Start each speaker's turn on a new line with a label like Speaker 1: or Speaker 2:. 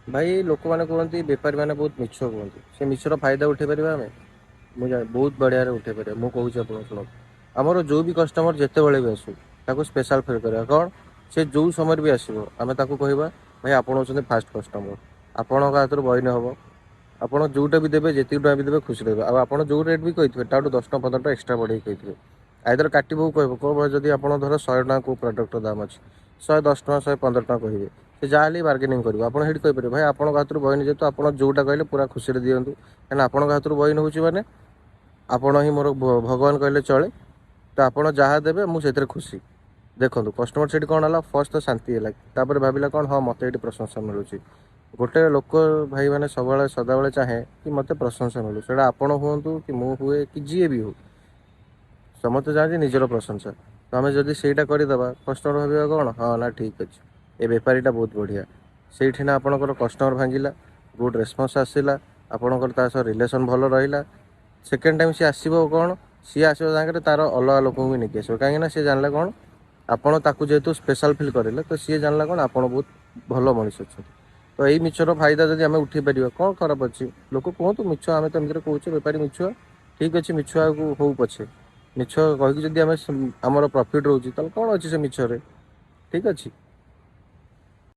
Speaker 1: भाई लोक मैंने कहते बेपारी मैंने बहुत मिछ कहते से मिछर फायदा उठे पार आम बहुत बढ़िया उठे पार मुझे आप शुण आमर जो भी कस्टमर जिते बड़े भी आसू ताको स्पेशल फिल करा कौन से जो समय भी आसो आम ताको कहवा भाई आप फास्ट कस्टमर आपण हाथ बहीन हम आप जोटा भी देवे जी टाइम भी देवे खुशी रहे आप जो रेट भी कही थे 10 15 एक्सट्रा बढ़े कही आइदर काटबू कह जब आप धर 100 टका प्रडक्ट दाम अच्छे 110 टका 115 टका कहे से जहाँ बार्गेनिंग कर कहीपर भाई आप हाथ बहीन जेहतु आप जोटा कहले पूरा खुशी दिंतु कहीं आप हाथ बहीन हो आपण ही मोर भगवान कहले चले तो आप जहाँ देवे मुझे खुशी देखो कस्टमर से कौन है फर्स्ट तो शांति है भाविला कौन हाँ मत ये प्रशंसा मिलूँ गोटे लोक भाई मैंने सब सदाबले चाहे कि मत प्रशंसा मिलू से आपण हूँ कि मु हुए कि जी भी हो समस्त चाहते निजर प्रशंसा तो आम जब से करदे कस्टमर भाव कौन हाँ ना ठीक अच्छे ये बेपारीटा बहुत बढ़िया से आपणकर कस्टमर भांगिला गुड रेस्पन्स आसला आपणकर रिलेसन भल रहा सेकेंड टाइम सी आसो कौन सी आसो सागर तार अलग लोक भी नहीं आसो कहीं सी जानला कौन आपड़ ताकू जेहेतु स्पेशल फिल करेंगे तो सी जानला कौन आप बहुत भल मनीष अच्छा तो यही मिछर फायदा जब आम उठे पार कौन खराब अच्छे लोक कहतु मिछ आम तो एमती कहे बेपारी मिछुआ ठीक अच्छे मिछुआ को हो पछे मिछ कहीकि जब आम प्रॉफिट रोचे कौन अच्छे से मिछरे ठीक अच्छे।